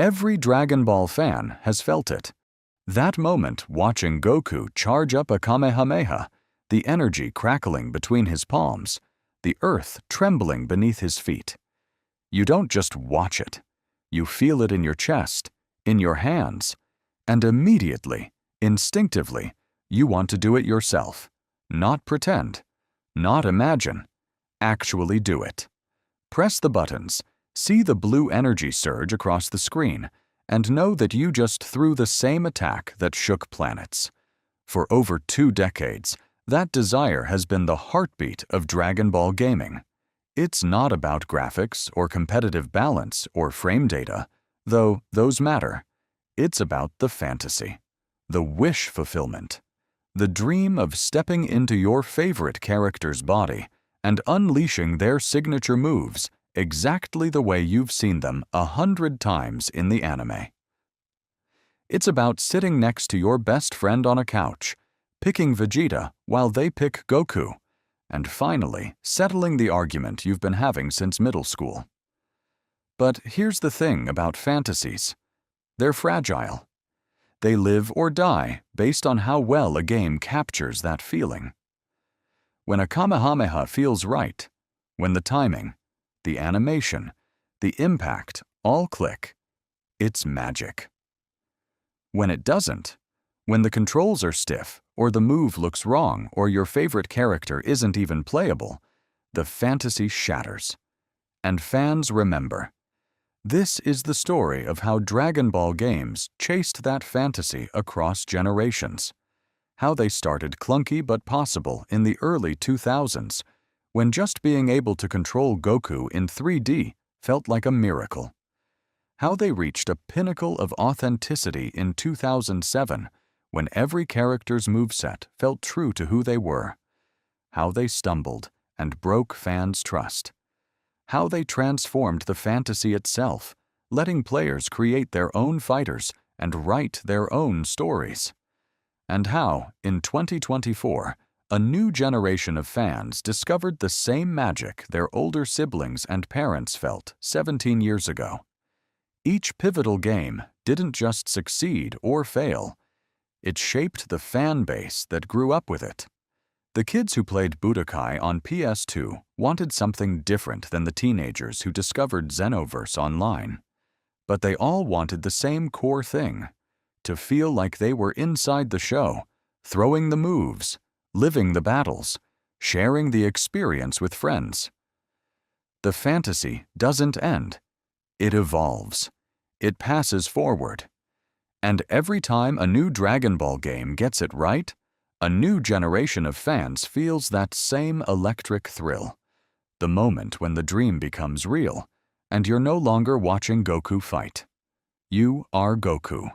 Every Dragon Ball fan has felt it. That moment watching Goku charge up a Kamehameha, the energy crackling between his palms, the earth trembling beneath his feet. You don't just watch it. You feel it in your chest, in your hands, and immediately, instinctively, you want to do it yourself. Not pretend, not imagine, actually do it. Press the buttons, see the blue energy surge across the screen, and know that you just threw the same attack that shook planets. For over 2 decades, that desire has been the heartbeat of Dragon Ball gaming. It's not about graphics or competitive balance or frame data, though those matter. It's about the fantasy, the wish fulfillment, the dream of stepping into your favorite character's body and unleashing their signature moves exactly the way you've seen them 100 times in the anime. It's about sitting next to your best friend on a couch, picking Vegeta while they pick Goku, and finally settling the argument you've been having since middle school. But here's the thing about fantasies. They're fragile. They live or die based on how well a game captures that feeling. When a Kamehameha feels right, when the timing, the animation, the impact all click, it's magic. When it doesn't, when the controls are stiff, or the move looks wrong, or your favorite character isn't even playable, the fantasy shatters. And fans remember. This is the story of how Dragon Ball games chased that fantasy across generations. How they started clunky but possible in the early 2000s, when just being able to control Goku in 3D felt like a miracle. How they reached a pinnacle of authenticity in 2007, when every character's moveset felt true to who they were. How they stumbled and broke fans' trust. How they transformed the fantasy itself, letting players create their own fighters and write their own stories. And how, in 2024, a new generation of fans discovered the same magic their older siblings and parents felt 17 years ago. Each pivotal game didn't just succeed or fail. It shaped the fan base that grew up with it. The kids who played Budokai on PS2 wanted something different than the teenagers who discovered Xenoverse online. But they all wanted the same core thing: to feel like they were inside the show, throwing the moves, living the battles, sharing the experience with friends. The fantasy doesn't end. It evolves. It passes forward. And every time a new Dragon Ball game gets it right, a new generation of fans feels that same electric thrill. The moment when the dream becomes real, and you're no longer watching Goku fight. You are Goku.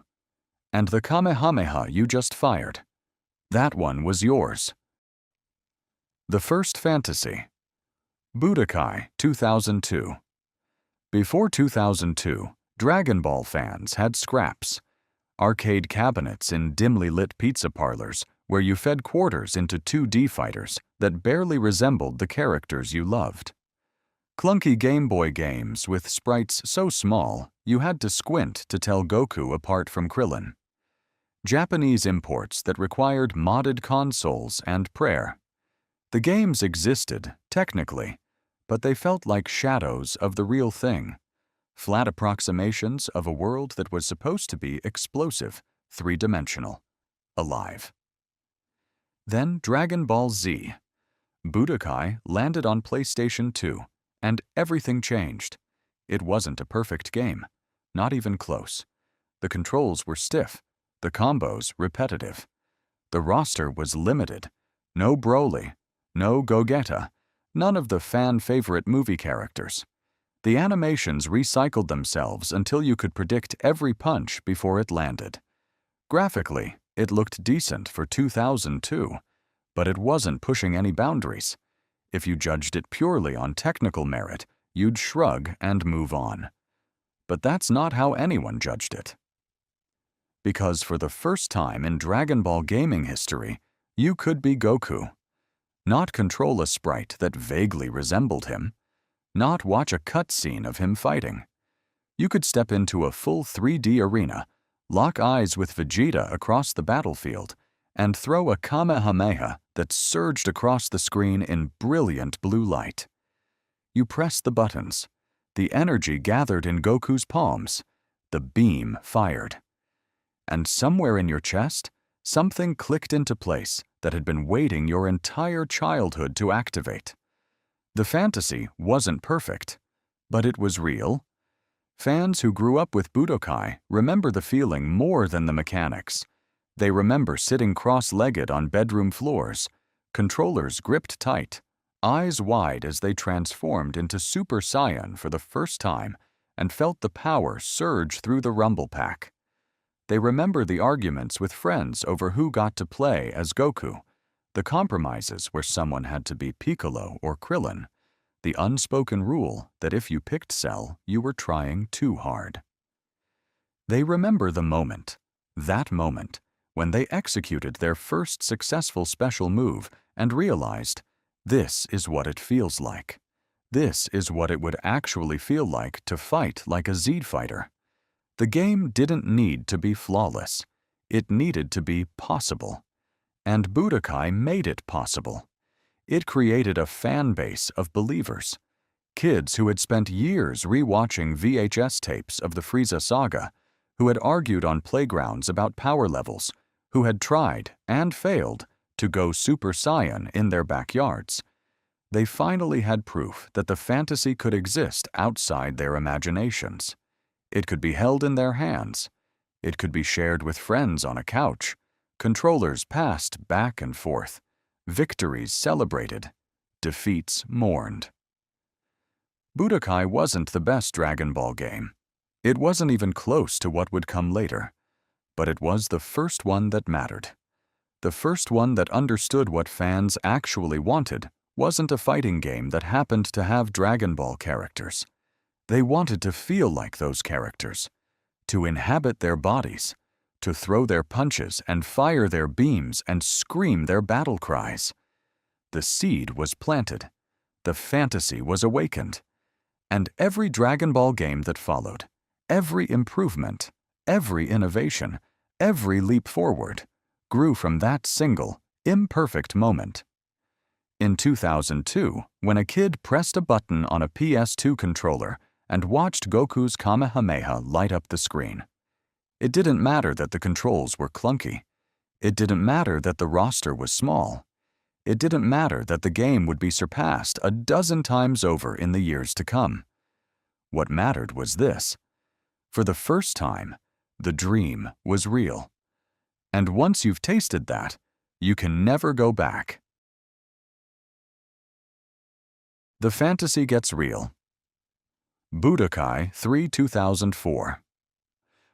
And the Kamehameha you just fired, that one was yours. The first fantasy. Budokai 2002. Before 2002, Dragon Ball fans had scraps. Arcade cabinets in dimly lit pizza parlors where you fed quarters into 2D fighters that barely resembled the characters you loved. Clunky Game Boy games with sprites so small you had to squint to tell Goku apart from Krillin. Japanese imports that required modded consoles and prayer. The games existed, technically, but they felt like shadows of the real thing. Flat approximations of a world that was supposed to be explosive, three-dimensional, alive. Then Dragon Ball Z. Budokai landed on PlayStation 2, and everything changed. It wasn't a perfect game, not even close. The controls were stiff, the combos repetitive. The roster was limited. No Broly, no Gogeta, none of the fan-favorite movie characters. The animations recycled themselves until you could predict every punch before it landed. Graphically, it looked decent for 2002, but it wasn't pushing any boundaries. If you judged it purely on technical merit, you'd shrug and move on. But that's not how anyone judged it. Because for the first time in Dragon Ball gaming history, you could be Goku. Not control a sprite that vaguely resembled him. Not watch a cutscene of him fighting. You could step into a full 3D arena, lock eyes with Vegeta across the battlefield, and throw a Kamehameha that surged across the screen in brilliant blue light. You pressed the buttons. The energy gathered in Goku's palms. The beam fired. And somewhere in your chest, something clicked into place that had been waiting your entire childhood to activate. The fantasy wasn't perfect, but it was real. Fans who grew up with Budokai remember the feeling more than the mechanics. They remember sitting cross-legged on bedroom floors, controllers gripped tight, eyes wide as they transformed into Super Saiyan for the first time and felt the power surge through the rumble pack. They remember the arguments with friends over who got to play as Goku, the compromises where someone had to be Piccolo or Krillin, the unspoken rule that if you picked Cell, you were trying too hard. They remember the moment, that moment, when they executed their first successful special move and realized, this is what it feels like. This is what it would actually feel like to fight like a Z fighter. The game didn't need to be flawless. It needed to be possible. And Budokai made it possible. It created a fan base of believers. Kids who had spent years rewatching VHS tapes of the Frieza saga, who had argued on playgrounds about power levels, who had tried and failed to go Super Saiyan in their backyards. They finally had proof that the fantasy could exist outside their imaginations. It could be held in their hands. It could be shared with friends on a couch. Controllers passed back and forth. Victories celebrated. Defeats mourned. Budokai wasn't the best Dragon Ball game. It wasn't even close to what would come later. But it was the first one that mattered. The first one that understood what fans actually wanted wasn't a fighting game that happened to have Dragon Ball characters. They wanted to feel like those characters, to inhabit their bodies, to throw their punches and fire their beams and scream their battle cries. The seed was planted. The fantasy was awakened. And every Dragon Ball game that followed, every improvement, every innovation, every leap forward, grew from that single, imperfect moment. In 2002, when a kid pressed a button on a PS2 controller and watched Goku's Kamehameha light up the screen, it didn't matter that the controls were clunky. It didn't matter that the roster was small. It didn't matter that the game would be surpassed a dozen times over in the years to come. What mattered was this. For the first time, the dream was real. And once you've tasted that, you can never go back. The fantasy gets real. Budokai 3 2004.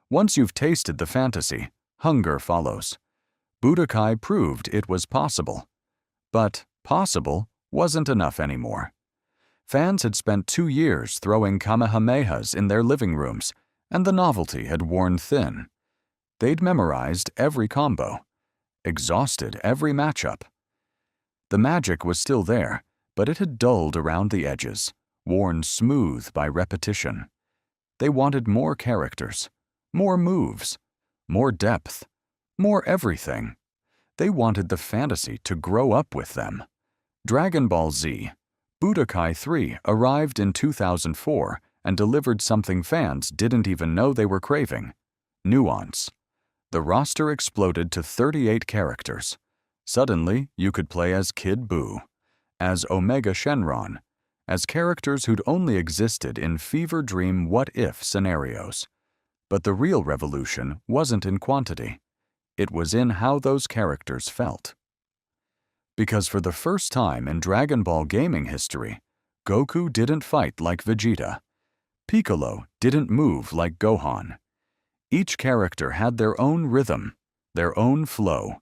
Once you've tasted the fantasy, hunger follows. Budokai proved it was possible. But possible wasn't enough anymore. Fans had spent 2 years throwing Kamehamehas in their living rooms, and the novelty had worn thin. They'd memorized every combo, exhausted every matchup. The magic was still there, but it had dulled around the edges, worn smooth by repetition. They wanted more characters, more moves, more depth, more everything. They wanted the fantasy to grow up with them. Dragon Ball Z, Budokai 3 arrived in 2004 and delivered something fans didn't even know they were craving: nuance. The roster exploded to 38 characters. Suddenly, you could play as Kid Buu, as Omega Shenron, as characters who'd only existed in fever dream what-if scenarios. But the real revolution wasn't in quantity. It was in how those characters felt. Because for the first time in Dragon Ball gaming history, Goku didn't fight like Vegeta. Piccolo didn't move like Gohan. Each character had their own rhythm, their own flow,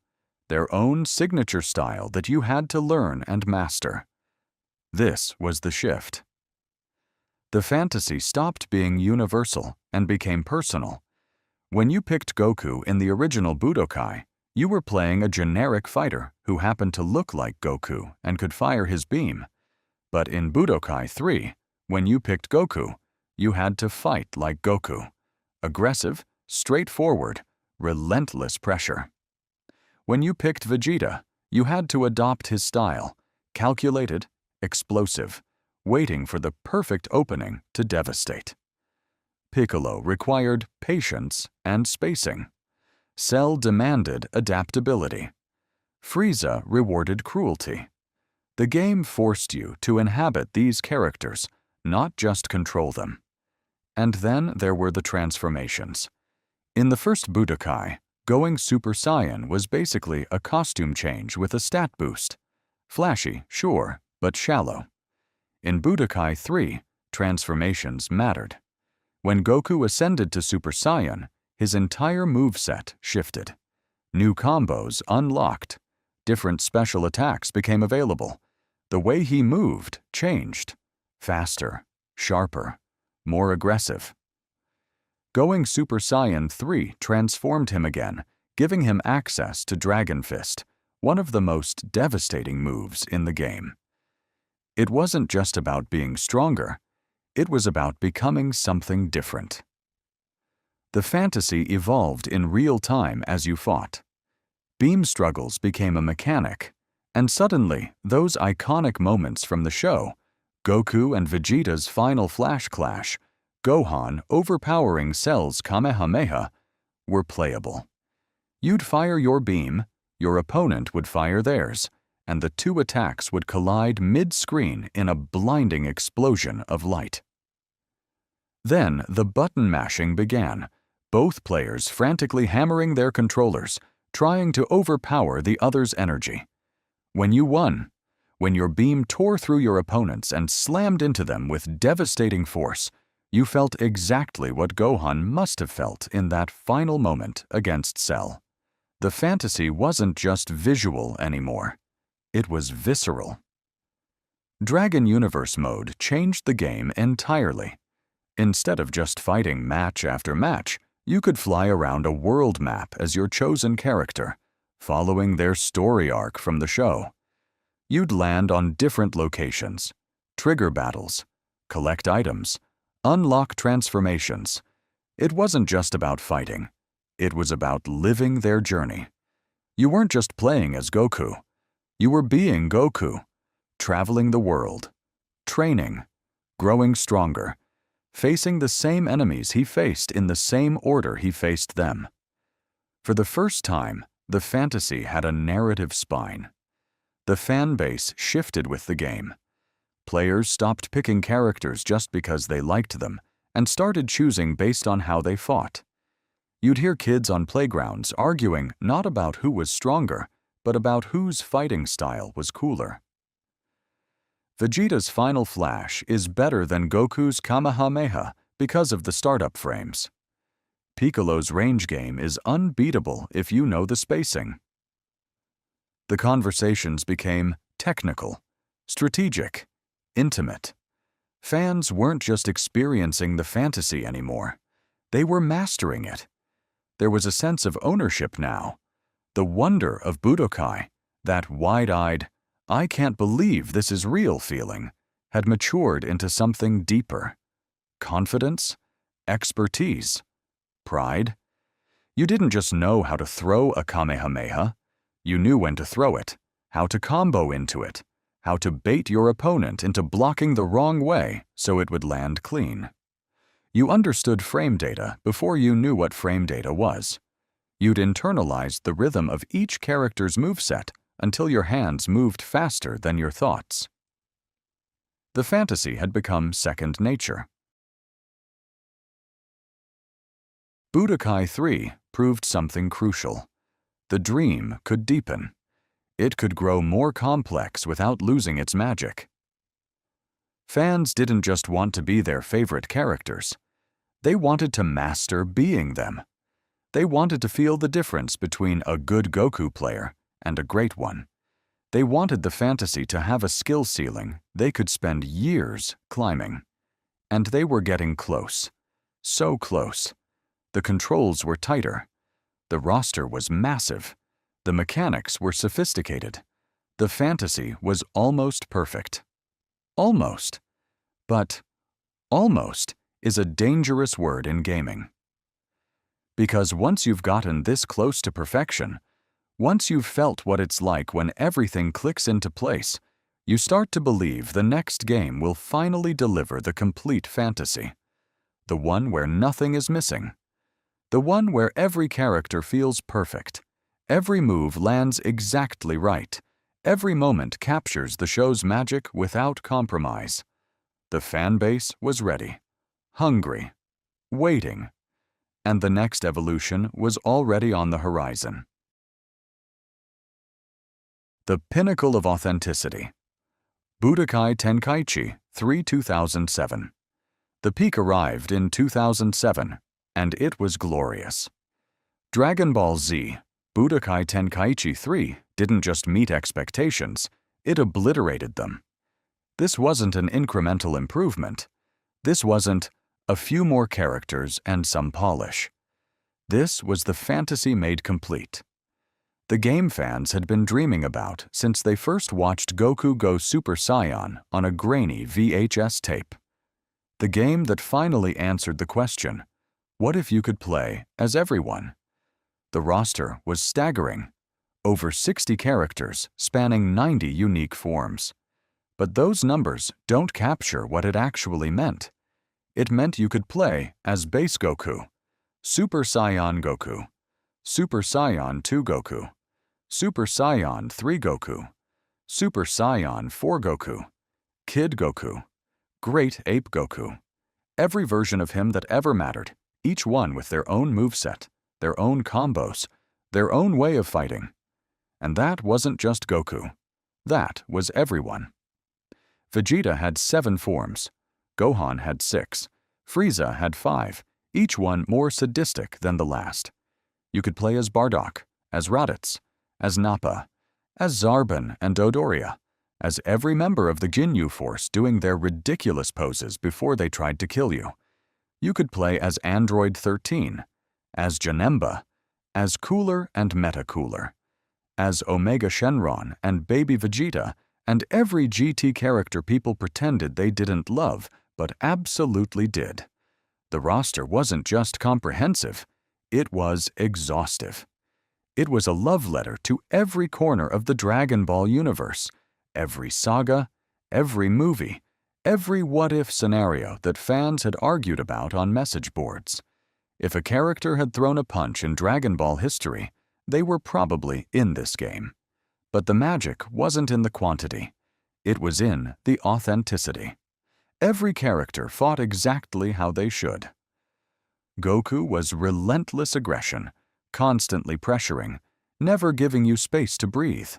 their own signature style that you had to learn and master. This was the shift. The fantasy stopped being universal and became personal. When you picked Goku in the original Budokai, you were playing a generic fighter who happened to look like Goku and could fire his beam. But in Budokai 3, when you picked Goku, you had to fight like Goku. Aggressive, straightforward, relentless pressure. When you picked Vegeta, you had to adopt his style, calculated, explosive, waiting for the perfect opening to devastate. Piccolo required patience and spacing. Cell demanded adaptability. Frieza rewarded cruelty. The game forced you to inhabit these characters, not just control them. And then there were the transformations. In the first Budokai, going Super Saiyan was basically a costume change with a stat boost. Flashy, sure, but shallow. In Budokai 3, transformations mattered. When Goku ascended to Super Saiyan, his entire moveset shifted. New combos unlocked. Different special attacks became available. The way he moved changed. Faster, sharper, more aggressive. Going Super Saiyan 3 transformed him again, giving him access to Dragon Fist, one of the most devastating moves in the game. It wasn't just about being stronger, it was about becoming something different. The fantasy evolved in real time as you fought. Beam struggles became a mechanic, and suddenly those iconic moments from the show, Goku and Vegeta's final flash clash, Gohan overpowering Cell's Kamehameha, were playable. You'd fire your beam, your opponent would fire theirs, and the two attacks would collide mid-screen in a blinding explosion of light. Then the button mashing began, both players frantically hammering their controllers, trying to overpower the other's energy. When you won, when your beam tore through your opponents and slammed into them with devastating force, you felt exactly what Gohan must have felt in that final moment against Cell. The fantasy wasn't just visual anymore. It was visceral. Dragon Universe mode changed the game entirely. Instead of just fighting match after match, you could fly around a world map as your chosen character, following their story arc from the show. You'd land on different locations, trigger battles, collect items, unlock transformations. It wasn't just about fighting. It was about living their journey. You weren't just playing as Goku. You were being Goku, traveling the world, training, growing stronger, facing the same enemies he faced in the same order he faced them. For the first time, the fantasy had a narrative spine. The fan base shifted with the game. Players stopped picking characters just because they liked them and started choosing based on how they fought. You'd hear kids on playgrounds arguing not about who was stronger, but about whose fighting style was cooler. Vegeta's final flash is better than Goku's Kamehameha because of the startup frames. Piccolo's range game is unbeatable if you know the spacing. The conversations became technical, strategic, intimate. Fans weren't just experiencing the fantasy anymore. They were mastering it. There was a sense of ownership now. The wonder of Budokai, that wide-eyed, I can't believe this is real feeling, had matured into something deeper. Confidence, expertise, pride. You didn't just know how to throw a Kamehameha. You knew when to throw it, how to combo into it, how to bait your opponent into blocking the wrong way so it would land clean. You understood frame data before you knew what frame data was. You'd internalized the rhythm of each character's moveset until your hands moved faster than your thoughts. The fantasy had become second nature. Budokai 3 proved something crucial. The dream could deepen. It could grow more complex without losing its magic. Fans didn't just want to be their favorite characters. They wanted to master being them. They wanted to feel the difference between a good Goku player and a great one. They wanted the fantasy to have a skill ceiling they could spend years climbing. And they were getting close. So close. The controls were tighter. The roster was massive. The mechanics were sophisticated. The fantasy was almost perfect. Almost. But almost is a dangerous word in gaming. Because once you've gotten this close to perfection, once you've felt what it's like when everything clicks into place, you start to believe the next game will finally deliver the complete fantasy. The one where nothing is missing. The one where every character feels perfect. Every move lands exactly right. Every moment captures the show's magic without compromise. The fan base was ready, hungry, waiting, and the next evolution was already on the horizon. The pinnacle of authenticity. Budokai Tenkaichi 3 2007. The peak arrived in 2007, and it was glorious. Dragon Ball Z, Budokai Tenkaichi 3 didn't just meet expectations, it obliterated them. This wasn't an incremental improvement. This wasn't a few more characters and some polish. This was the fantasy made complete. The game fans had been dreaming about since they first watched Goku go Super Saiyan on a grainy VHS tape. The game that finally answered the question, what if you could play as everyone? The roster was staggering. Over 60 characters spanning 90 unique forms. But those numbers don't capture what it actually meant. It meant you could play as Base Goku, Super Saiyan Goku, Super Saiyan 2 Goku, Super Saiyan 3 Goku, Super Saiyan 4 Goku, Kid Goku, Great Ape Goku. Every version of him that ever mattered, each one with their own moveset, their own combos, their own way of fighting. And that wasn't just Goku. That was everyone. Vegeta had 7 forms. Gohan had 6. Frieza had 5, each one more sadistic than the last. You could play as Bardock, as Raditz, as Nappa, as Zarbon and Dodoria, as every member of the Ginyu Force doing their ridiculous poses before they tried to kill you. You could play as Android 13, as Janemba, as Cooler and Meta Cooler, as Omega Shenron and Baby Vegeta, and every GT character people pretended they didn't love, but absolutely did. The roster wasn't just comprehensive, it was exhaustive. It was a love letter to every corner of the Dragon Ball universe, every saga, every movie, every what-if scenario that fans had argued about on message boards. If a character had thrown a punch in Dragon Ball history, they were probably in this game. But the magic wasn't in the quantity. It was in the authenticity. Every character fought exactly how they should. Goku was relentless aggression, constantly pressuring, never giving you space to breathe.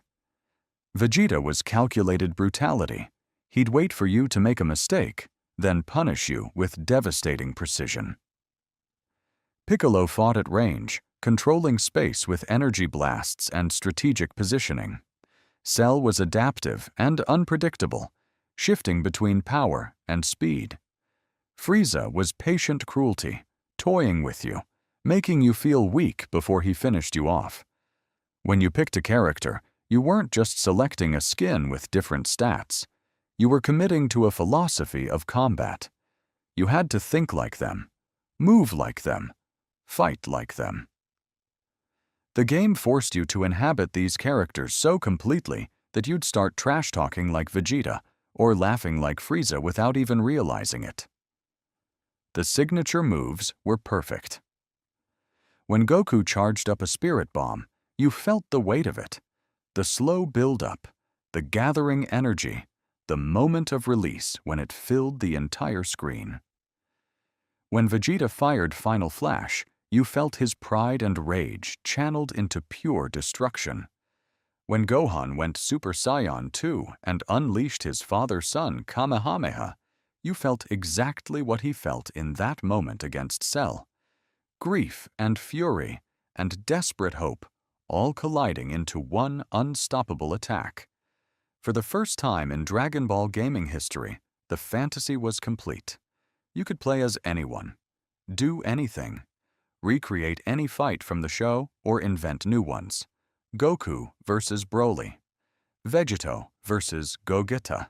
Vegeta was calculated brutality. He'd wait for you to make a mistake, then punish you with devastating precision. Piccolo fought at range, controlling space with energy blasts and strategic positioning. Cell was adaptive and unpredictable, shifting between power and speed. Frieza was patient cruelty, toying with you, making you feel weak before he finished you off. When you picked a character, you weren't just selecting a skin with different stats. You were committing to a philosophy of combat. You had to think like them, move like them, fight like them. The game forced you to inhabit these characters so completely that you'd start trash-talking like Vegeta or laughing like Frieza without even realizing it. The signature moves were perfect. When Goku charged up a spirit bomb, you felt the weight of it. The slow build-up, the gathering energy, the moment of release when it filled the entire screen. When Vegeta fired Final Flash, you felt his pride and rage channeled into pure destruction. When Gohan went Super Saiyan 2 and unleashed his father-son Kamehameha, you felt exactly what he felt in that moment against Cell. Grief and fury and desperate hope, all colliding into one unstoppable attack. For the first time in Dragon Ball gaming history, the fantasy was complete. You could play as anyone, do anything, recreate any fight from the show or invent new ones. Goku versus Broly, Vegito versus Gogeta,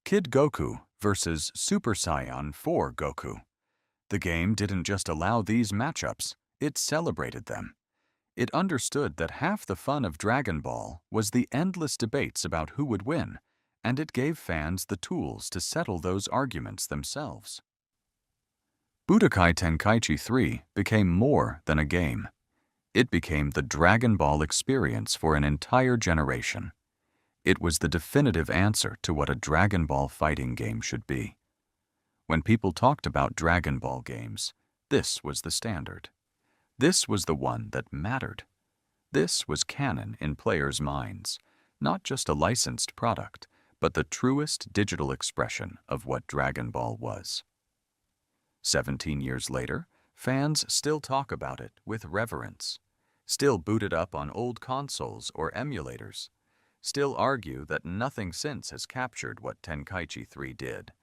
Kid Goku versus Super Saiyan 4 Goku, The game didn't just allow these matchups, it celebrated them. It understood that half the fun of Dragon Ball was the endless debates about who would win, and it gave fans the tools to settle those arguments themselves. Budokai Tenkaichi 3 became more than a game. It became the Dragon Ball experience for an entire generation. It was the definitive answer to what a Dragon Ball fighting game should be. When people talked about Dragon Ball games, this was the standard. This was the one that mattered. This was canon in players' minds, not just a licensed product, but the truest digital expression of what Dragon Ball was. 17 years later, fans still talk about it with reverence, still boot it up on old consoles or emulators, still argue that nothing since has captured what Tenkaichi 3 did.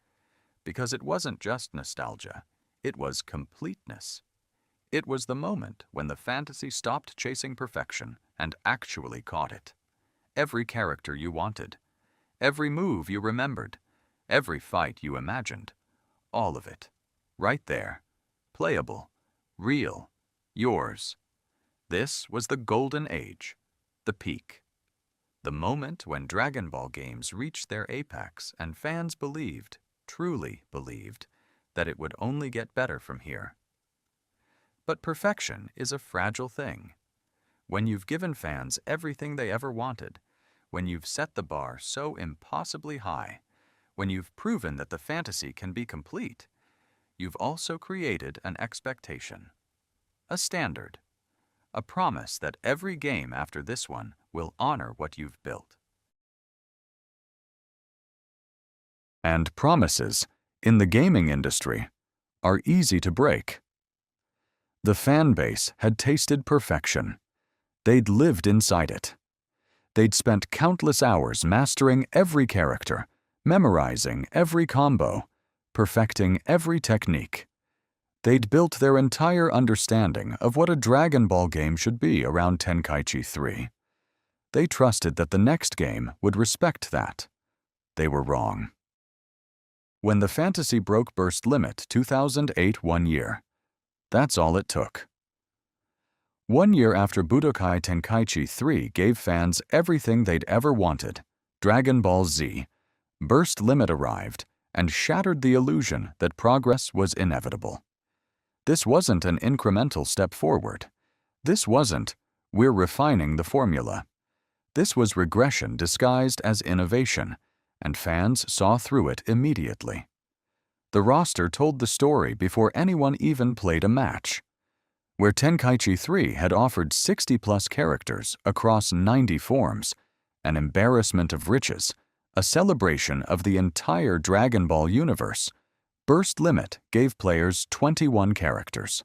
Because it wasn't just nostalgia, it was completeness. It was the moment when the fantasy stopped chasing perfection and actually caught it. Every character you wanted, every move you remembered, every fight you imagined, all of it. Right there. Playable. Real. Yours. This was the golden age. The peak. The moment when Dragon Ball games reached their apex and fans believed, truly believed, that it would only get better from here. But perfection is a fragile thing. When you've given fans everything they ever wanted, when you've set the bar so impossibly high, when you've proven that the fantasy can be complete, you've also created an expectation, a standard, a promise that every game after this one will honor what you've built. And promises, in the gaming industry, are easy to break. The fan base had tasted perfection. They'd lived inside it. They'd spent countless hours mastering every character, memorizing every combo, perfecting every technique. They'd built their entire understanding of what a Dragon Ball game should be around Tenkaichi 3. They trusted that the next game would respect that. They were wrong. When the fantasy broke burst limit 2008 1 year, that's all it took. 1 year after Budokai Tenkaichi 3 gave fans everything they'd ever wanted, Dragon Ball Z, burst limit arrived and shattered the illusion that progress was inevitable. This wasn't an incremental step forward. This wasn't, we're refining the formula. This was regression disguised as innovation, and fans saw through it immediately. The roster told the story before anyone even played a match. Where Tenkaichi 3 had offered 60-plus characters across 90 forms, an embarrassment of riches, a celebration of the entire Dragon Ball universe, Burst Limit gave players 21 characters.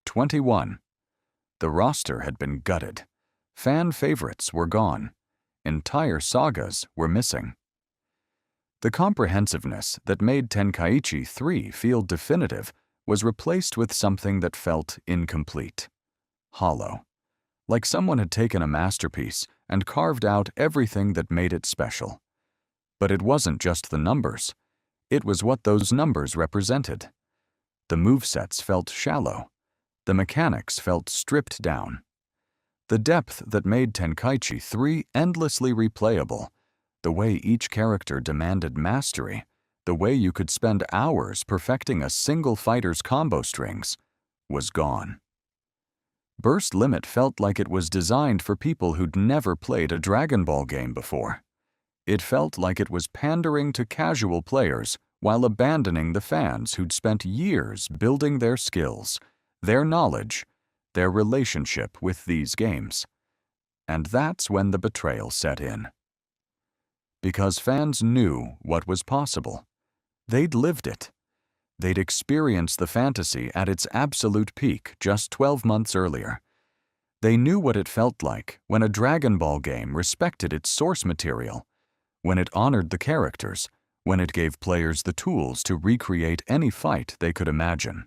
21. The roster had been gutted. Fan favorites were gone. Entire sagas were missing. The comprehensiveness that made Tenkaichi 3 feel definitive was replaced with something that felt incomplete, hollow, like someone had taken a masterpiece and carved out everything that made it special. But it wasn't just the numbers. It was what those numbers represented. The movesets felt shallow. The mechanics felt stripped down. The depth that made Tenkaichi 3 endlessly replayable, the way each character demanded mastery, the way you could spend hours perfecting a single fighter's combo strings, was gone. Burst Limit felt like it was designed for people who'd never played a Dragon Ball game before. It felt like it was pandering to casual players while abandoning the fans who'd spent years building their skills, their knowledge, their relationship with these games. And that's when the betrayal set in. Because fans knew what was possible. They'd lived it. They'd experienced the fantasy at its absolute peak just 12 months earlier. They knew what it felt like when a Dragon Ball game respected its source material, when it honored the characters, when it gave players the tools to recreate any fight they could imagine.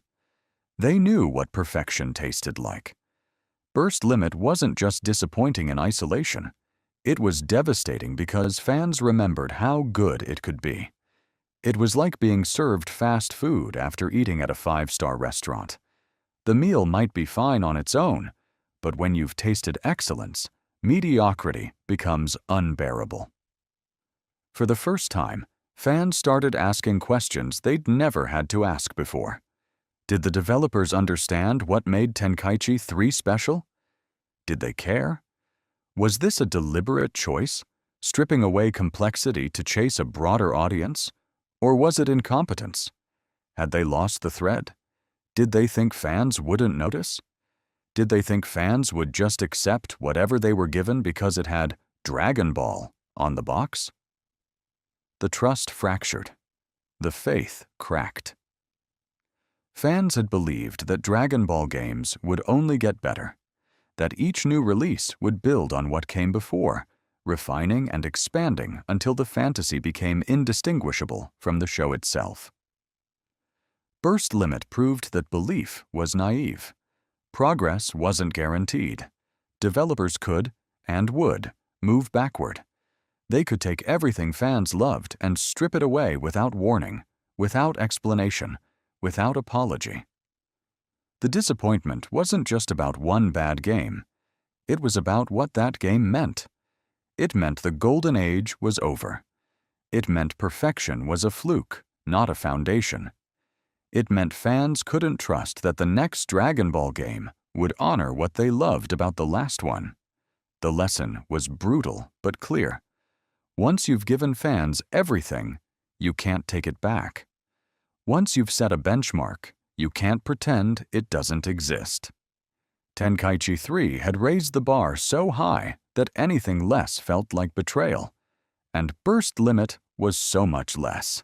They knew what perfection tasted like. Burst Limit wasn't just disappointing in isolation. It was devastating because fans remembered how good it could be. It was like being served fast food after eating at a five-star restaurant. The meal might be fine on its own, but when you've tasted excellence, mediocrity becomes unbearable. For the first time, fans started asking questions they'd never had to ask before. Did the developers understand what made Tenkaichi 3 special? Did they care? Was this a deliberate choice, stripping away complexity to chase a broader audience? Or was it incompetence? Had they lost the thread? Did they think fans wouldn't notice? Did they think fans would just accept whatever they were given because it had Dragon Ball on the box? The trust fractured. The faith cracked. Fans had believed that Dragon Ball games would only get better, that each new release would build on what came before, refining and expanding until the fantasy became indistinguishable from the show itself. Burst Limit proved that belief was naive. Progress wasn't guaranteed. Developers could, and would, move backward. They could take everything fans loved and strip it away without warning, without explanation, without apology. The disappointment wasn't just about one bad game. It was about what that game meant. It meant the golden age was over. It meant perfection was a fluke, not a foundation. It meant fans couldn't trust that the next Dragon Ball game would honor what they loved about the last one. The lesson was brutal but clear. Once you've given fans everything, you can't take it back. Once you've set a benchmark, you can't pretend it doesn't exist. Tenkaichi 3 had raised the bar so high that anything less felt like betrayal, and Burst Limit was so much less.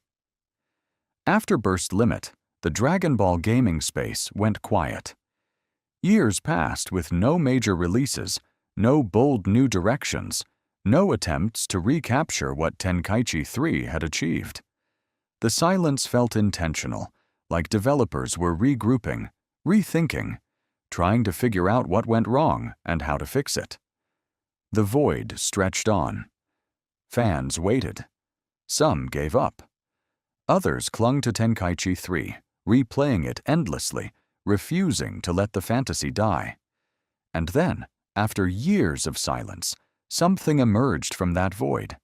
After Burst Limit, the Dragon Ball gaming space went quiet. Years passed with no major releases, no bold new directions, no attempts to recapture what Tenkaichi 3 had achieved. The silence felt intentional, like developers were regrouping, rethinking, trying to figure out what went wrong and how to fix it. The void stretched on. Fans waited. Some gave up. Others clung to Tenkaichi 3, replaying it endlessly, refusing to let the fantasy die. And then, after years of silence, something emerged from that void.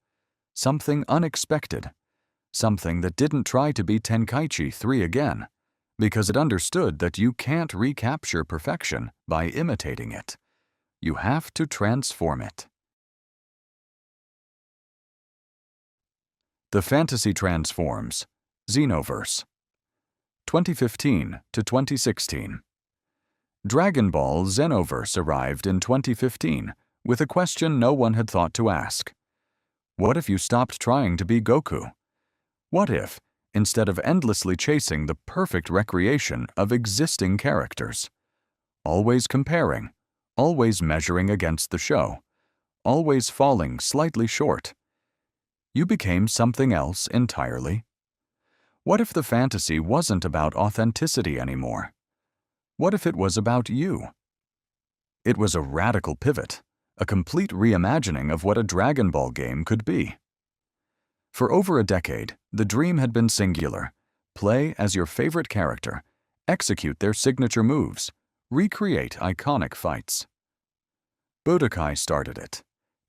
Something unexpected. Something that didn't try to be Tenkaichi 3 again, because it understood that you can't recapture perfection by imitating it. You have to transform it. The Fantasy Transforms, Xenoverse. 2015 to 2016. Dragon Ball Xenoverse arrived in 2015 with a question no one had thought to ask. What if you stopped trying to be Goku? What if, instead of endlessly chasing the perfect recreation of existing characters, always comparing, always measuring against the show, always falling slightly short, you became something else entirely? What if the fantasy wasn't about authenticity anymore? What if it was about you? It was a radical pivot, a complete reimagining of what a Dragon Ball game could be. For over a decade, the dream had been singular. Play as your favorite character, execute their signature moves, recreate iconic fights. Budokai started it.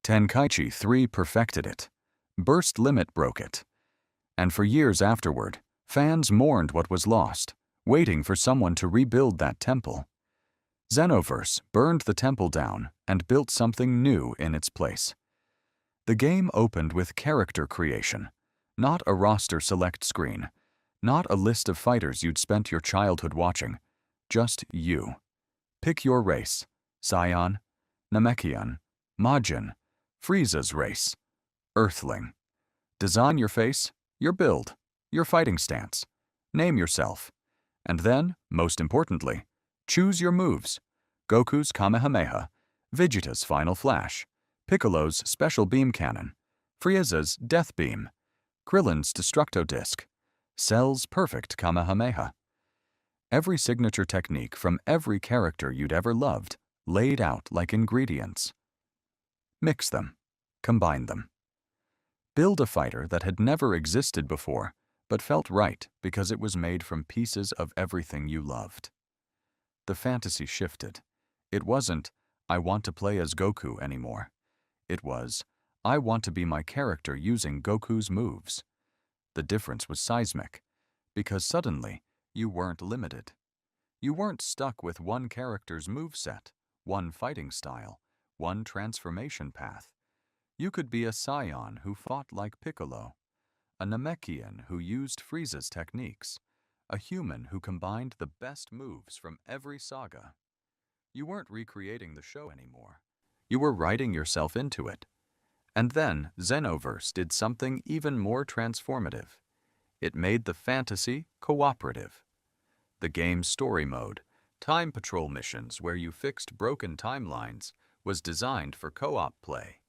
Tenkaichi 3 perfected it. Burst Limit broke it. And for years afterward, fans mourned what was lost, waiting for someone to rebuild that temple. Xenoverse burned the temple down and built something new in its place. The game opened with character creation, not a roster select screen, not a list of fighters you'd spent your childhood watching, just you. Pick your race: Saiyan, Namekian, Majin, Frieza's race, Earthling. Design your face, your build, your fighting stance. Name yourself. And then, most importantly, choose your moves: Goku's Kamehameha, Vegeta's Final Flash, Piccolo's Special Beam Cannon, Frieza's Death Beam, Krillin's Destructo Disc, Cell's Perfect Kamehameha. Every signature technique from every character you'd ever loved, laid out like ingredients. Mix them. Combine them. Build a fighter that had never existed before, but felt right because it was made from pieces of everything you loved. The fantasy shifted. It wasn't, "I want to play as Goku" anymore. It was, "I want to be my character using Goku's moves." The difference was seismic, because suddenly you weren't limited. You weren't stuck with one character's moveset, one fighting style, one transformation path. You could be a Saiyan who fought like Piccolo, a Namekian who used Frieza's techniques, a human who combined the best moves from every saga. You weren't recreating the show anymore. You were writing yourself into it. And then Xenoverse did something even more transformative. It made the fantasy cooperative. The game's story mode, Time Patrol missions where you fixed broken timelines, was designed for co-op play.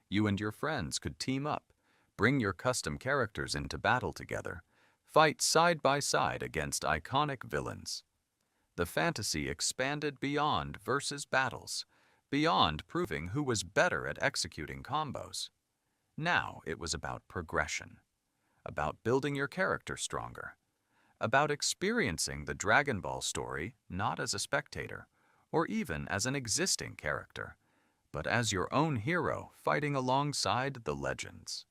You and your friends could team up, bring your custom characters into battle together, fight side by side against iconic villains. The fantasy expanded beyond versus battles, beyond proving who was better at executing combos. Now it was about progression, about building your character stronger, about experiencing the Dragon Ball story not as a spectator, or even as an existing character, but as your own hero fighting alongside the legends.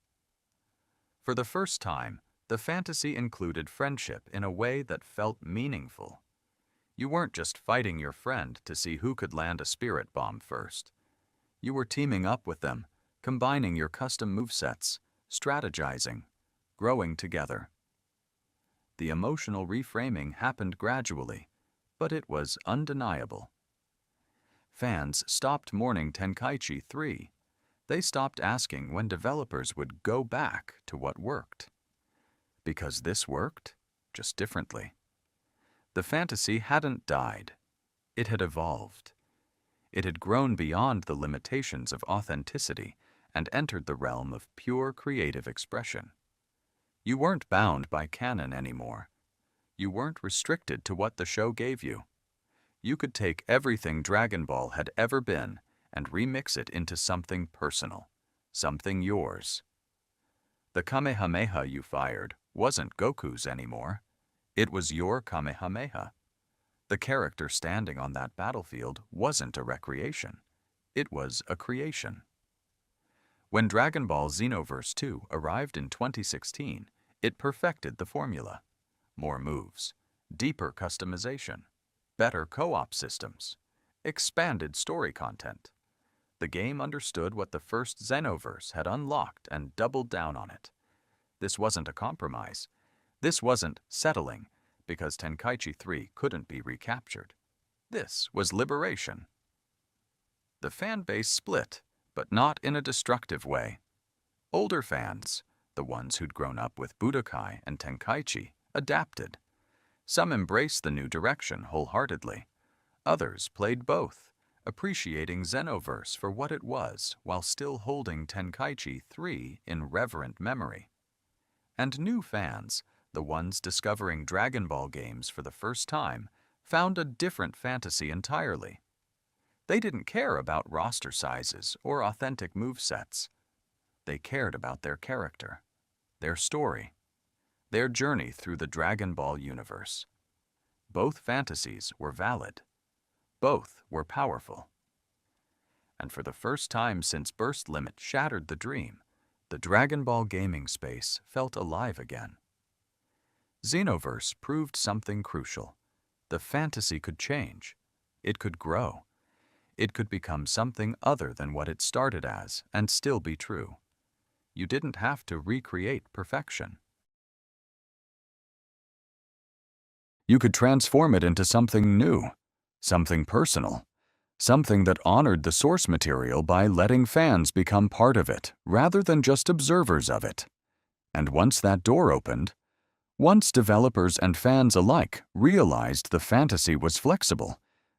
For the first time, the fantasy included friendship in a way that felt meaningful. You weren't just fighting your friend to see who could land a spirit bomb first. You were teaming up with them, combining your custom movesets, strategizing, growing together. The emotional reframing happened gradually, but it was undeniable. Fans stopped mourning Tenkaichi 3. They stopped asking when developers would go back to what worked. Because this worked, just differently. The fantasy hadn't died. It had evolved. It had grown beyond the limitations of authenticity and entered the realm of pure creative expression. You weren't bound by canon anymore. You weren't restricted to what the show gave you. You could take everything Dragon Ball had ever been and remix it into something personal, something yours. The Kamehameha you fired wasn't Goku's anymore. It was your Kamehameha. The character standing on that battlefield wasn't a recreation. It was a creation. When Dragon Ball Xenoverse 2 arrived in 2016, it perfected the formula. More moves, deeper customization, better co-op systems, expanded story content. The game understood what the first Xenoverse had unlocked and doubled down on it. This wasn't a compromise. This wasn't settling because Tenkaichi 3 couldn't be recaptured. This was liberation. The fan base split, but not in a destructive way. Older fans, the ones who'd grown up with Budokai and Tenkaichi, adapted. Some embraced the new direction wholeheartedly. Others played both, appreciating Xenoverse for what it was while still holding Tenkaichi 3 in reverent memory. And new fans, the ones discovering Dragon Ball games for the first time, found a different fantasy entirely. They didn't care about roster sizes or authentic movesets. They cared about their character, their story, their journey through the Dragon Ball universe. Both fantasies were valid. Both were powerful. And for the first time since Burst Limit shattered the dream, the Dragon Ball gaming space felt alive again. Xenoverse proved something crucial. The fantasy could change. It could grow. It could become something other than what it started as and still be true. You didn't have to recreate perfection. You could transform it into something new, something personal, something that honored the source material by letting fans become part of it rather than just observers of it. And once that door opened, once developers and fans alike realized the fantasy was flexible,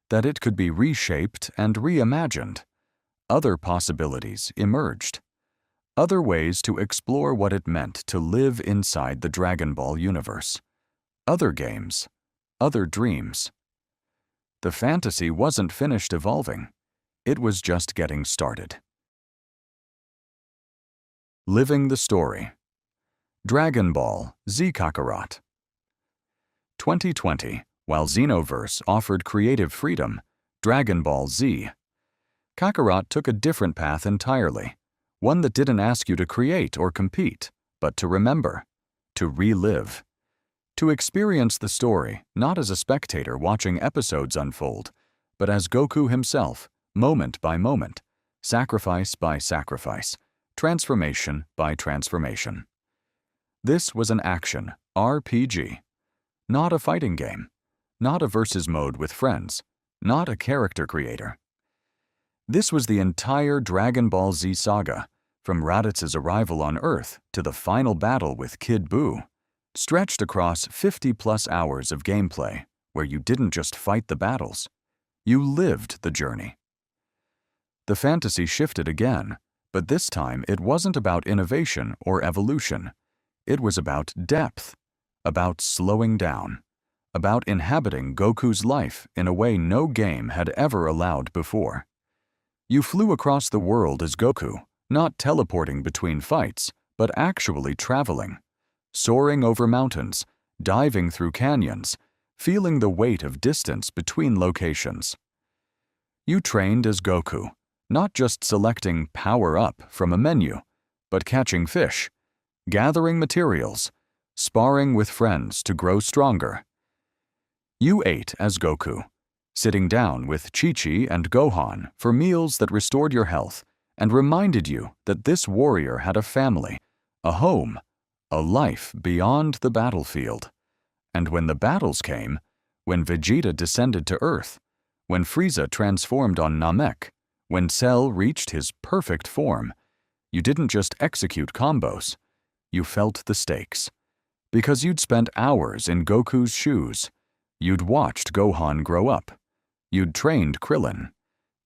that it could be reshaped and reimagined, other possibilities emerged. Other ways to explore what it meant to live inside the Dragon Ball universe. Other games, other dreams. The fantasy wasn't finished evolving. It was just getting started. Living the story. Dragon Ball Z Kakarot. 2020, while Xenoverse offered creative freedom, Dragon Ball Z Kakarot took a different path entirely, one that didn't ask you to create or compete, but to remember, to relive, to experience the story not as a spectator watching episodes unfold, but as Goku himself, moment by moment, sacrifice by sacrifice, transformation by transformation. This was an action RPG, not a fighting game, not a versus mode with friends, not a character creator. This was the entire Dragon Ball Z saga, from Raditz's arrival on Earth to the final battle with Kid Buu, stretched across 50+ hours of gameplay where you didn't just fight the battles, you lived the journey. The fantasy shifted again, but this time it wasn't about innovation or evolution. It was about depth, about slowing down, about inhabiting Goku's life in a way no game had ever allowed before. You flew across the world as Goku, not teleporting between fights, but actually traveling, soaring over mountains, diving through canyons, feeling the weight of distance between locations. You trained as Goku, not just selecting Power Up from a menu, but catching fish, gathering materials, sparring with friends to grow stronger. You ate as Goku, sitting down with Chi-Chi and Gohan for meals that restored your health and reminded you that this warrior had a family, a home, a life beyond the battlefield. And when the battles came, when Vegeta descended to Earth, when Frieza transformed on Namek, when Cell reached his perfect form, you didn't just execute combos, you felt the stakes. Because you'd spent hours in Goku's shoes, you'd watched Gohan grow up, you'd trained Krillin,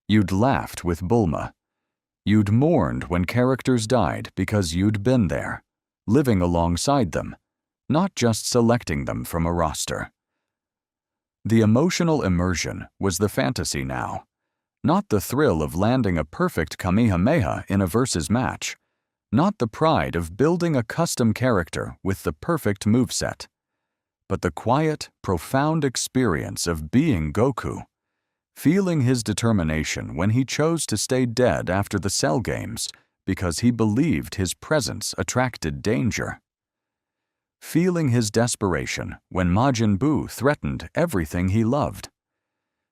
you'd laughed with Bulma, you'd mourned when characters died because you'd been there, living alongside them, not just selecting them from a roster. The emotional immersion was the fantasy now, not the thrill of landing a perfect Kamehameha in a versus match, not the pride of building a custom character with the perfect moveset, but the quiet, profound experience of being Goku, feeling his determination when he chose to stay dead after the Cell games because he believed his presence attracted danger. Feeling his desperation when Majin Buu threatened everything he loved.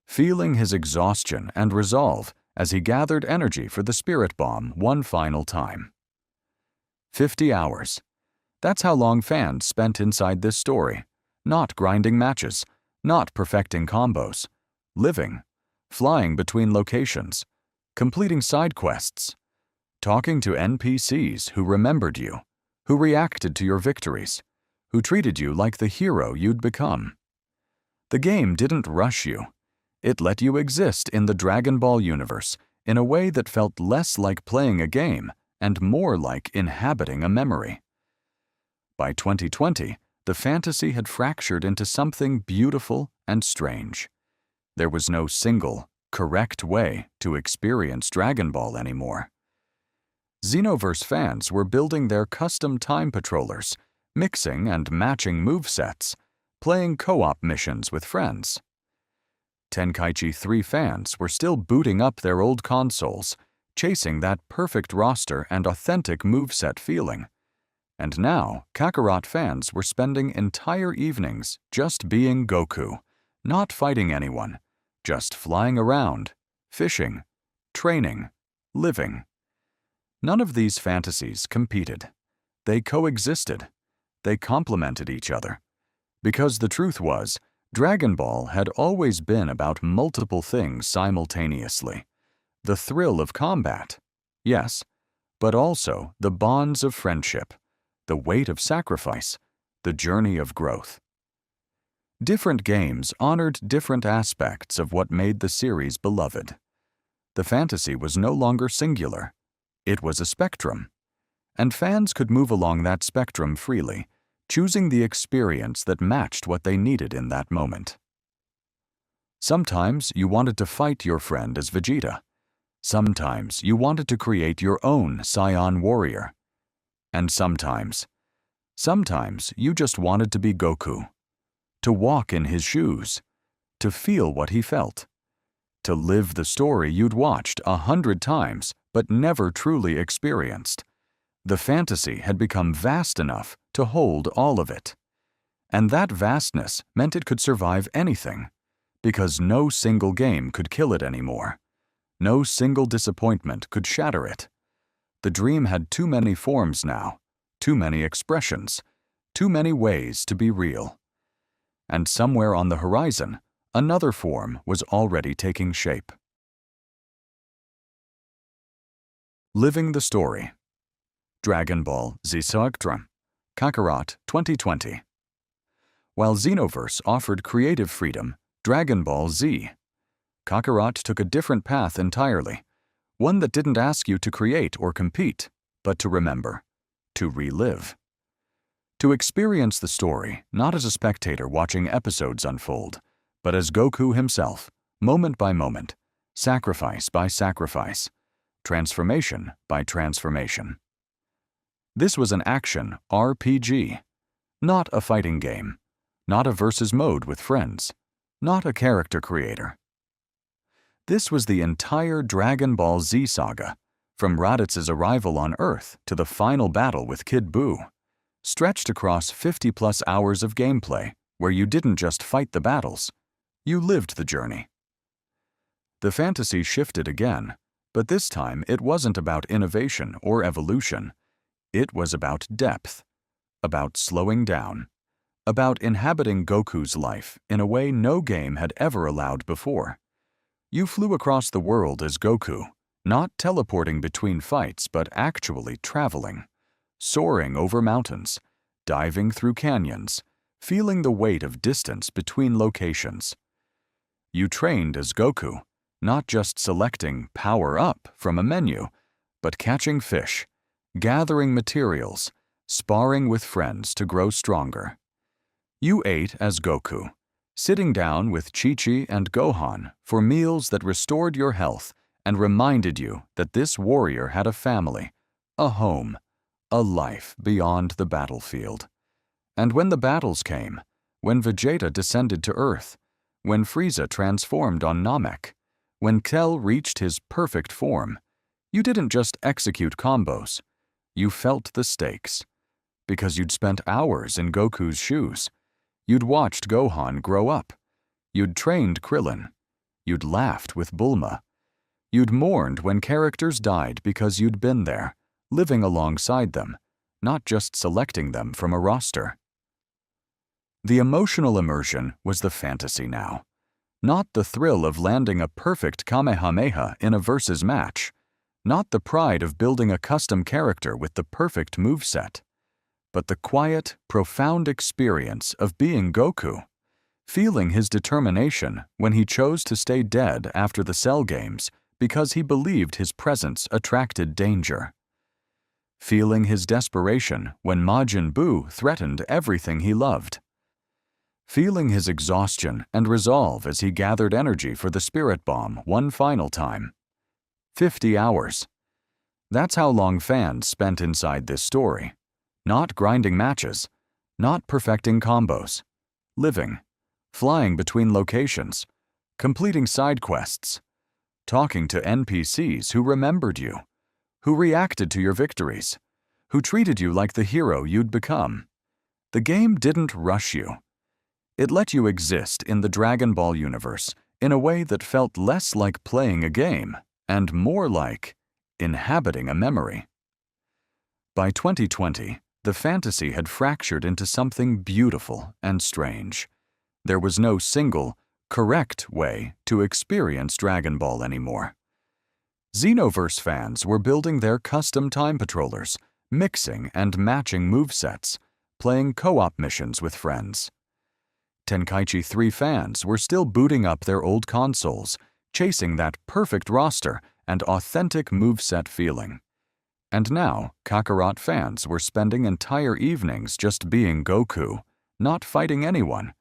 Feeling his exhaustion and resolve as he gathered energy for the Spirit Bomb one final time. 50 hours. That's how long fans spent inside this story, not grinding matches, not perfecting combos, living, flying between locations, completing side quests, talking to NPCs who remembered you, who reacted to your victories, who treated you like the hero you'd become. The game didn't rush you. It let you exist in the Dragon Ball universe in a way that felt less like playing a game and more like inhabiting a memory. By 2020, the fantasy had fractured into something beautiful and strange. There was no single, correct way to experience Dragon Ball anymore. Xenoverse fans were building their custom time patrollers, mixing and matching movesets, playing co-op missions with friends. Tenkaichi 3 fans were still booting up their old consoles, chasing that perfect roster and authentic moveset feeling. And now, Kakarot fans were spending entire evenings just being Goku, not fighting anyone, just flying around, fishing, training, living. None of these fantasies competed. They coexisted. They complemented each other. Because the truth was, Dragon Ball had always been about multiple things simultaneously. The thrill of combat, yes, but also the bonds of friendship, the weight of sacrifice, the journey of growth. Different games honored different aspects of what made the series beloved. The fantasy was no longer singular. It was a spectrum. And fans could move along that spectrum freely, choosing the experience that matched what they needed in that moment. Sometimes you wanted to fight your friend as Vegeta. Sometimes you wanted to create your own Saiyan warrior. And sometimes Sometimes you just wanted to be Goku, to walk in his shoes, to feel what he felt, to live the story you'd watched 100 times but never truly experienced. The fantasy had become vast enough to hold all of it. And that vastness meant it could survive anything, because no single game could kill it anymore. No single disappointment could shatter it. The dream had too many forms now, too many expressions, too many ways to be real. And somewhere on the horizon, another form was already taking shape. Living the Story. Dragon Ball Z Sargtram, Kakarot 2020. While Xenoverse offered creative freedom, Dragon Ball Z, Kakarot took a different path entirely, one that didn't ask you to create or compete, but to remember, to relive. To experience the story not as a spectator watching episodes unfold, but as Goku himself, moment by moment, sacrifice by sacrifice, transformation by transformation. This was an action RPG, not a fighting game, not a versus mode with friends, not a character creator. This was the entire Dragon Ball Z saga, from Raditz's arrival on Earth to the final battle with Kid Buu, stretched across 50+ hours of gameplay where you didn't just fight the battles, you lived the journey. The fantasy shifted again, but this time it wasn't about innovation or evolution. It was about depth, about slowing down, about inhabiting Goku's life in a way no game had ever allowed before. You flew across the world as Goku, not teleporting between fights but actually traveling, soaring over mountains, diving through canyons, feeling the weight of distance between locations. You trained as Goku, not just selecting Power Up from a menu, but catching fish, gathering materials, sparring with friends to grow stronger. You ate as Goku, sitting down with Chi-Chi and Gohan for meals that restored your health and reminded you that this warrior had a family, a home, a life beyond the battlefield. And when the battles came, when Vegeta descended to Earth, when Frieza transformed on Namek, when Kel reached his perfect form, you didn't just execute combos. You felt the stakes. Because you'd spent hours in Goku's shoes. You'd watched Gohan grow up. You'd trained Krillin. You'd laughed with Bulma. You'd mourned when characters died because you'd been there, living alongside them, not just selecting them from a roster. The emotional immersion was the fantasy now, not the thrill of landing a perfect Kamehameha in a versus match, not the pride of building a custom character with the perfect moveset, but the quiet, profound experience of being Goku, feeling his determination when he chose to stay dead after the Cell games because he believed his presence attracted danger. Feeling his desperation when Majin Buu threatened everything he loved. Feeling his exhaustion and resolve as he gathered energy for the Spirit Bomb one final time. 50 hours. That's how long fans spent inside this story. Not grinding matches, not perfecting combos, living, flying between locations, completing side quests, talking to NPCs who remembered you, who reacted to your victories, who treated you like the hero you'd become. The game didn't rush you. It let you exist in the Dragon Ball universe in a way that felt less like playing a game and more like inhabiting a memory. By 2020, the fantasy had fractured into something beautiful and strange. There was no single, correct way to experience Dragon Ball anymore. Xenoverse fans were building their custom time patrollers, mixing and matching movesets, playing co-op missions with friends. Tenkaichi 3 fans were still booting up their old consoles, chasing that perfect roster and authentic moveset feeling. And now, Kakarot fans were spending entire evenings just being Goku, not fighting anyone,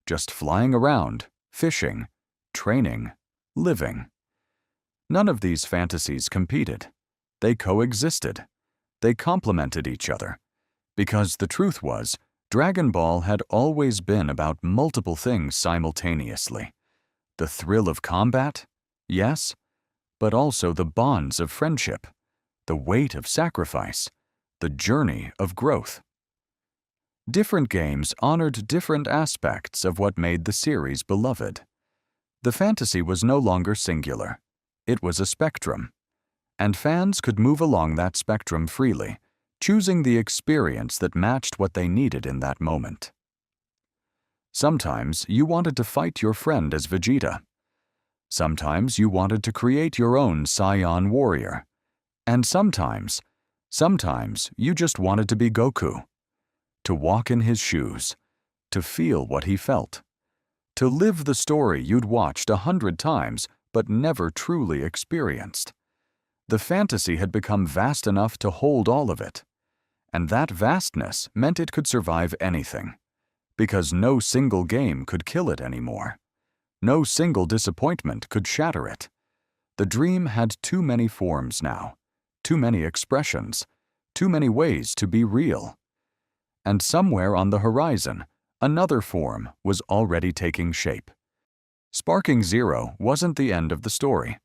just flying around, fishing, training, living. None of these fantasies competed. They coexisted. They complemented each other. Because the truth was, Dragon Ball had always been about multiple things simultaneously. The thrill of combat? Yes, but also the bonds of friendship, the weight of sacrifice, the journey of growth. Different games honored different aspects of what made the series beloved. The fantasy was no longer singular. It was a spectrum, and fans could move along that spectrum freely, choosing the experience that matched what they needed in that moment. Sometimes you wanted to fight your friend as Vegeta. Sometimes you wanted to create your own Saiyan warrior. And sometimes you just wanted to be Goku. To walk in his shoes, to feel what he felt, to live the story you'd watched 100 times but never truly experienced. The fantasy had become vast enough to hold all of it. And that vastness meant it could survive anything, because no single game could kill it anymore. No single disappointment could shatter it. The dream had too many forms now, too many expressions, too many ways to be real. And somewhere on the horizon, another form was already taking shape. Sparking Zero wasn't the end of the story.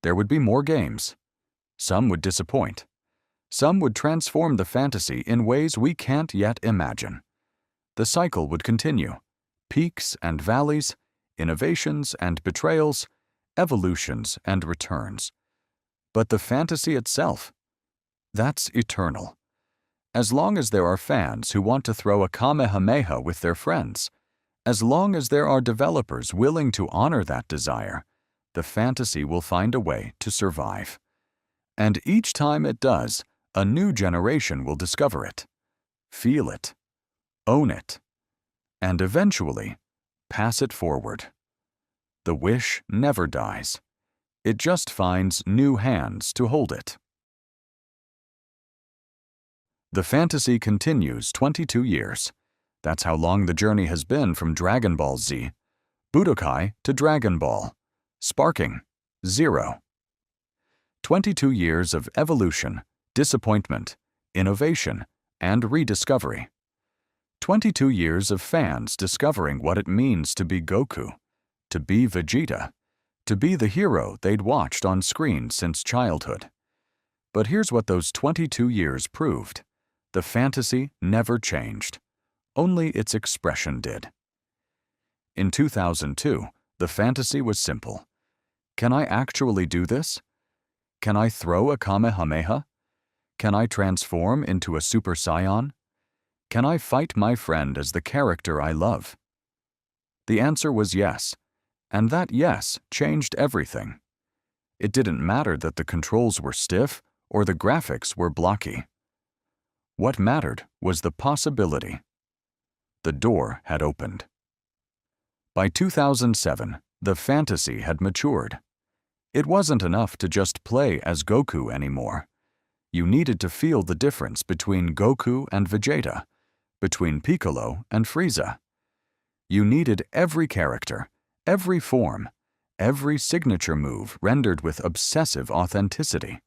There would be more games. Some would disappoint. Some would transform the fantasy in ways we can't yet imagine. The cycle would continue. Peaks and valleys, innovations and betrayals, evolutions and returns. But the fantasy itself, that's eternal. As long as there are fans who want to throw a Kamehameha with their friends, as long as there are developers willing to honor that desire, the fantasy will find a way to survive. And each time it does, a new generation will discover it, feel it, own it, and eventually pass it forward. The wish never dies. It just finds new hands to hold it. The fantasy continues 22 years. That's how long the journey has been from Dragon Ball Z, Budokai to Dragon Ball, Sparking Zero. 22 years of evolution, disappointment, innovation, and rediscovery. 22 years of fans discovering what it means to be Goku, to be Vegeta, to be the hero they'd watched on screen since childhood. But here's what those 22 years proved. The fantasy never changed. Only its expression did. In 2002, the fantasy was simple. Can I actually do this? Can I throw a Kamehameha? Can I transform into a Super Saiyan? Can I fight my friend as the character I love? The answer was yes, and that yes changed everything. It didn't matter that the controls were stiff or the graphics were blocky. What mattered was the possibility. The door had opened. By 2007, the fantasy had matured. It wasn't enough to just play as Goku anymore. You needed to feel the difference between Goku and Vegeta, between Piccolo and Frieza. You needed every character, every form, every signature move rendered with obsessive authenticity.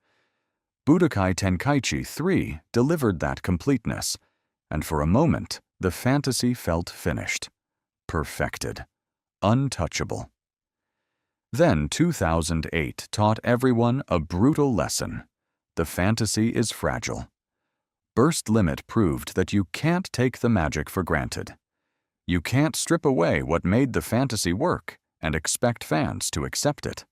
Budokai Tenkaichi 3 delivered that completeness, and for a moment, the fantasy felt finished, perfected, untouchable. Then 2008 taught everyone a brutal lesson. The fantasy is fragile. Burst Limit proved that you can't take the magic for granted. You can't strip away what made the fantasy work and expect fans to accept it.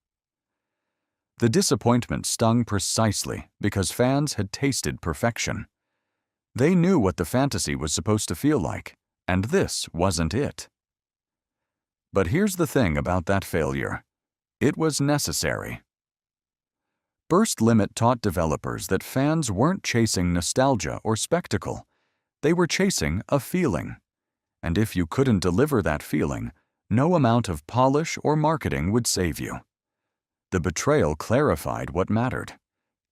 The disappointment stung precisely because fans had tasted perfection. They knew what the fantasy was supposed to feel like, and this wasn't it. But here's the thing about that failure. It was necessary. Burst Limit taught developers that fans weren't chasing nostalgia or spectacle. They were chasing a feeling. And if you couldn't deliver that feeling, no amount of polish or marketing would save you. The betrayal clarified what mattered.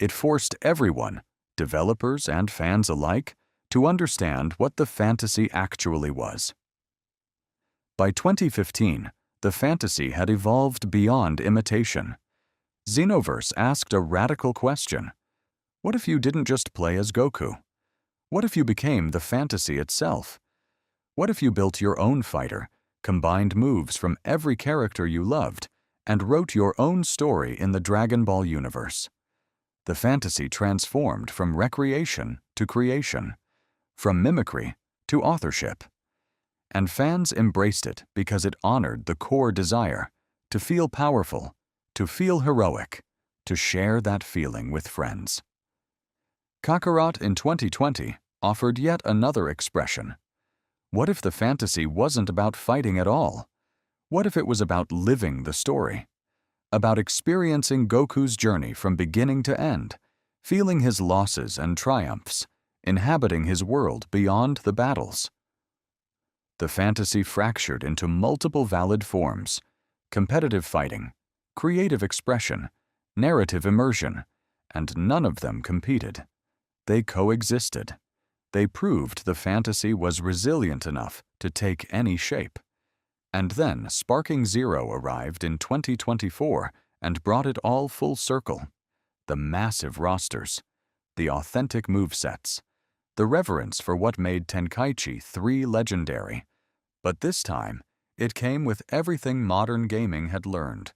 It forced everyone, developers and fans alike, to understand what the fantasy actually was. By 2015, the fantasy had evolved beyond imitation. Xenoverse asked a radical question. What if you didn't just play as Goku? What if you became the fantasy itself? What if you built your own fighter, combined moves from every character you loved, and wrote your own story in the Dragon Ball universe? The fantasy transformed from recreation to creation, from mimicry to authorship. And fans embraced it because it honored the core desire to feel powerful, to feel heroic, to share that feeling with friends. Kakarot in 2020 offered yet another expression. What if the fantasy wasn't about fighting at all? What if it was about living the story? About experiencing Goku's journey from beginning to end, feeling his losses and triumphs, inhabiting his world beyond the battles. The fantasy fractured into multiple valid forms: competitive fighting, creative expression, narrative immersion, and none of them competed. They coexisted. They proved the fantasy was resilient enough to take any shape. And then Sparking Zero arrived in 2024 and brought it all full circle. The massive rosters, the authentic movesets, the reverence for what made Tenkaichi 3 legendary. But this time, it came with everything modern gaming had learned: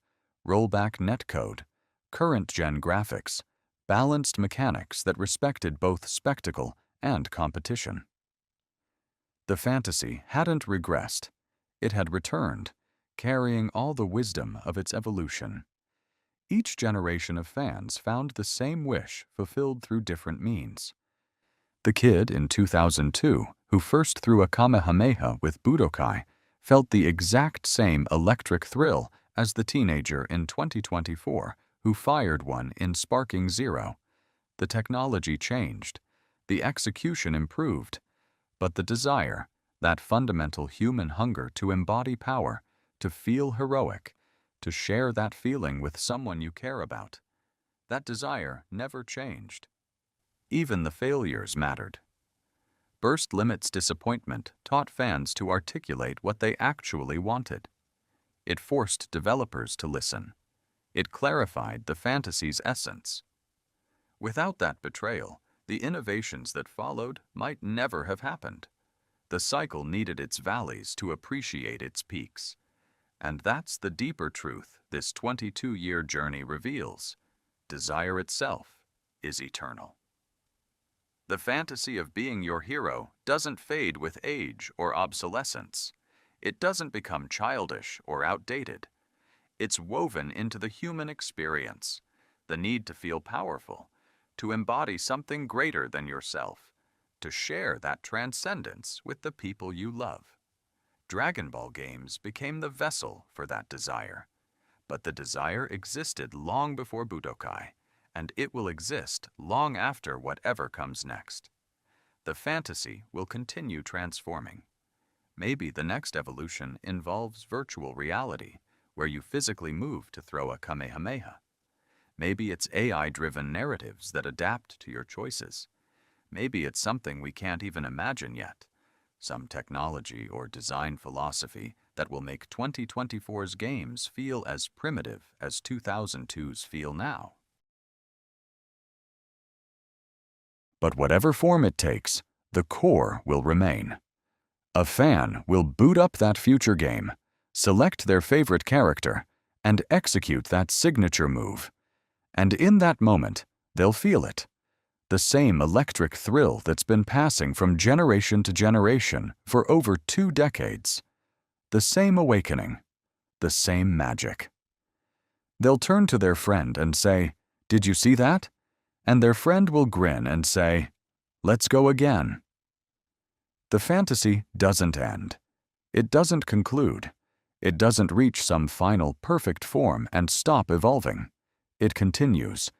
rollback netcode, current-gen graphics, balanced mechanics that respected both spectacle and competition. The fantasy hadn't regressed. It had returned, carrying all the wisdom of its evolution. Each generation of fans found the same wish fulfilled through different means. The kid in 2002 who first threw a Kamehameha with Budokai felt the exact same electric thrill as the teenager in 2024 who fired one in Sparking Zero. The technology changed, the execution improved, but the desire, that fundamental human hunger to embody power, to feel heroic, to share that feeling with someone you care about, that desire never changed. Even the failures mattered. Burst Limit's disappointment taught fans to articulate what they actually wanted. It forced developers to listen. It clarified the fantasy's essence. Without that betrayal, the innovations that followed might never have happened. The cycle needed its valleys to appreciate its peaks. And that's the deeper truth this 22-year journey reveals. Desire itself is eternal. The fantasy of being your hero doesn't fade with age or obsolescence. It doesn't become childish or outdated. It's woven into the human experience, the need to feel powerful, to embody something greater than yourself, to share that transcendence with the people you love. Dragon Ball games became the vessel for that desire. But the desire existed long before Budokai, and it will exist long after whatever comes next. The fantasy will continue transforming. Maybe the next evolution involves virtual reality, where you physically move to throw a Kamehameha. Maybe it's AI-driven narratives that adapt to your choices. Maybe it's something we can't even imagine yet, some technology or design philosophy that will make 2024's games feel as primitive as 2002's feel now. But whatever form it takes, the core will remain. A fan will boot up that future game, select their favorite character, and execute that signature move. And in that moment, they'll feel it. The same electric thrill that's been passing from generation to generation for over 2 decades. The same awakening, the same magic. They'll turn to their friend and say, "Did you see that?" And their friend will grin and say, "Let's go again." The fantasy doesn't end. It doesn't conclude. It doesn't reach some final perfect form and stop evolving. It continues.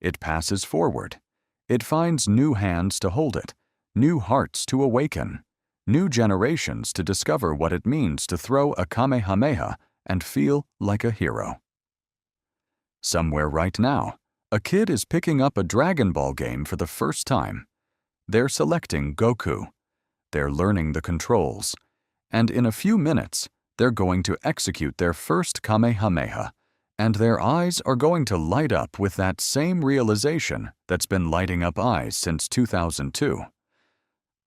It passes forward. It finds new hands to hold it, new hearts to awaken, new generations to discover what it means to throw a Kamehameha and feel like a hero. Somewhere right now, a kid is picking up a Dragon Ball game for the first time. They're selecting Goku. They're learning the controls. And in a few minutes, they're going to execute their first Kamehameha. And their eyes are going to light up with that same realization that's been lighting up eyes since 2002.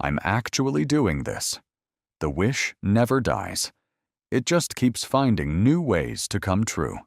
I'm actually doing this. The wish never dies. It just keeps finding new ways to come true.